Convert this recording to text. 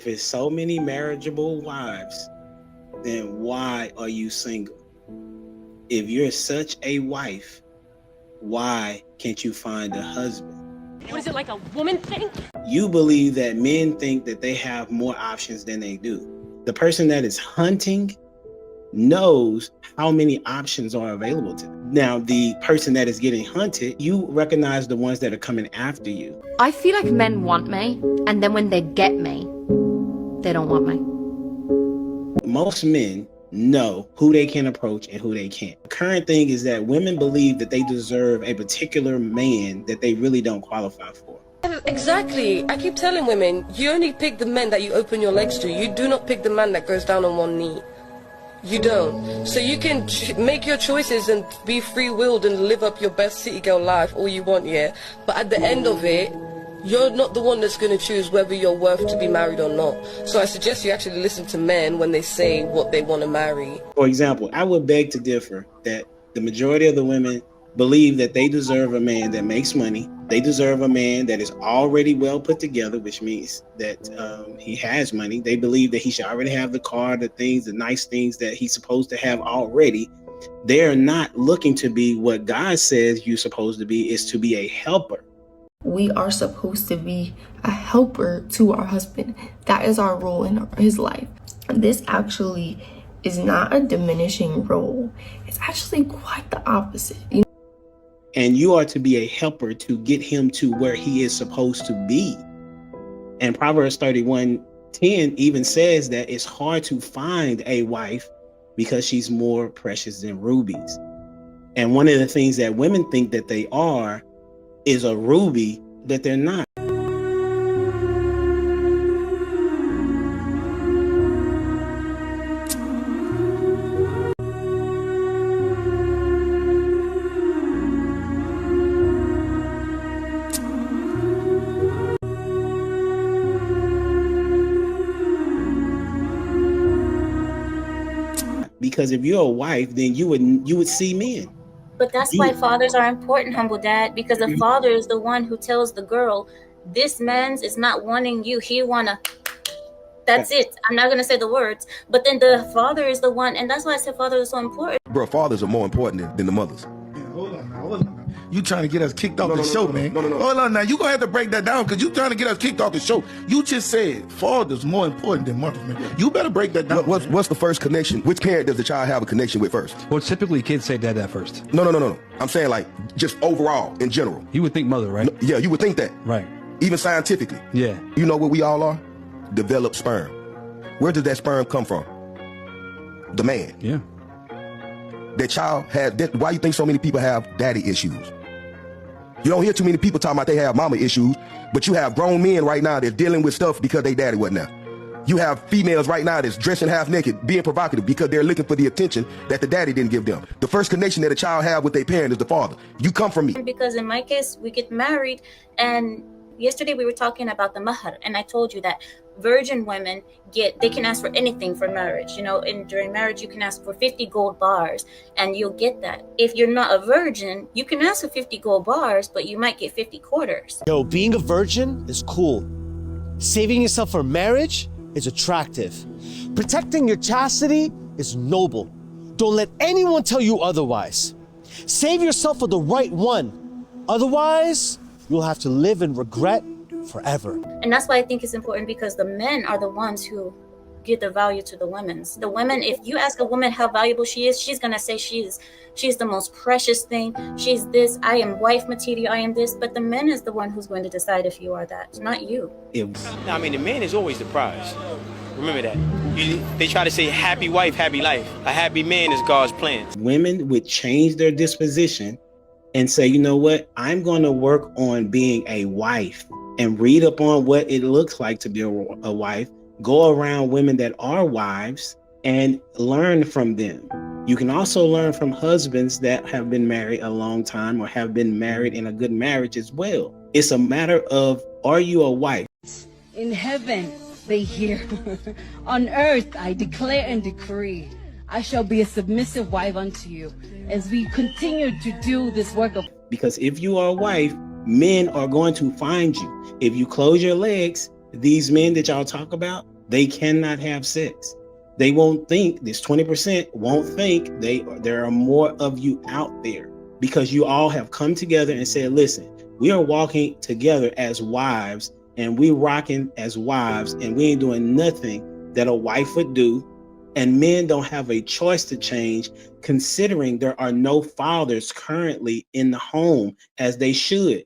if it's so many marriageable wives, then why are you single? If you're such a wife, why can't you find a husband? What is it, like a woman thing? You believe that men think that they have more options than they do. The person that is hunting knows how many options are available to them. Now, the person that is getting hunted, you recognize the ones that are coming after you. I feel like men want me, and then when they get me, they don't want me. Most men know who they can approach and who they can't. The current thing is that women believe that they deserve a particular man that they really don't qualify for. Exactly. I keep telling women, you only pick the men that you open your legs to. You do not pick the man that goes down on one knee. You don't. So you can make your choices and be free-willed and live up your best city girl life all you want, yeah? But at the end of it, you're not the one that's going to choose whether you're worth to be married or not. So I suggest you actually listen to men when they say what they want to marry. For example, I would beg to differ that the majority of the women believe that they deserve a man that makes money. They deserve a man that is already well put together, which means that he has money. They believe that he should already have the car, the things, the nice things that he's supposed to have already. They're not looking to be what God says you're supposed to be, is to be a helper. We are supposed to be a helper to our husband. That is our role in his life. This actually is not a diminishing role. It's actually quite the opposite. And you are to be a helper to get him to where he is supposed to be. And Proverbs 31:10 even says that it's hard to find a wife because she's more precious than rubies. And one of the things that women think that they are is a ruby that they're not. Because if you're a wife, then you would see men. But that's why fathers are important, humble dad, because the father is the one who tells the girl, this man's is not wanting you. He wanna, that's it. I'm not gonna say the words, but then the father is the one, and that's why I said father is so important. Bro, fathers are more important than the mothers. Hold on. You trying to get us kicked off the show, man. No. Hold on now. You gonna have to break that down because you trying to get us kicked off the show. You just said fathers more important than mothers, man. You better break that down. What's the first connection? Which parent does the child have a connection with first? Well, typically kids say dad first. No. I'm saying like just overall, in general. You would think mother, right? Yeah, you would think that. Right. Even scientifically. Yeah. You know what we all are? Developed sperm. Where does that sperm come from? The man. Yeah. That child had, why you think so many people have daddy issues? You don't hear too many people talking about they have mama issues, but you have grown men right now that's dealing with stuff because they daddy wasn't there. You have females right now that's dressing half naked, being provocative because they're looking for the attention that the daddy didn't give them. The first connection that a child have with their parent is the father. You come from me. Because in my case, we get married, and yesterday we were talking about the mahar, and I told you that virgin women they can ask for anything for marriage, and during marriage you can ask for 50 gold bars and you'll get that. If you're not a virgin, you can ask for 50 gold bars, but you might get 50 quarters. Yo, being a virgin is cool. Saving yourself for marriage is attractive. Protecting your chastity is noble. Don't let anyone tell you otherwise. Save yourself for the right one. Otherwise, you'll have to live in regret forever. And that's why I think it's important, because the men are the ones who give the value to the women. The women, if you ask a woman how valuable she is, she's gonna say she's the most precious thing. She's this, I am wife material, I am this. But the man is the one who's going to decide if you are that, not you. I mean, the man is always the prize. Remember that. They try to say happy wife, happy life. A happy man is God's plan. Women would change their disposition and say, you know what, I'm going to work on being a wife and read up on what it looks like to be a wife, go around women that are wives and learn from them. You can also learn from husbands that have been married a long time or have been married in a good marriage as well. It's a matter of, are you a wife? In heaven, they hear. On earth, I declare and decree, I shall be a submissive wife unto you as we continue to do this work of. Because if you are a wife, men are going to find you. If you close your legs, these men that y'all talk about, They cannot have sex. They won't think, this 20% won't think there are more of you out there, because you all have come together and said, listen, we are walking together as wives, and we rocking as wives, and we ain't doing nothing that a wife would do. And men don't have a choice to change, considering there are no fathers currently in the home as they should.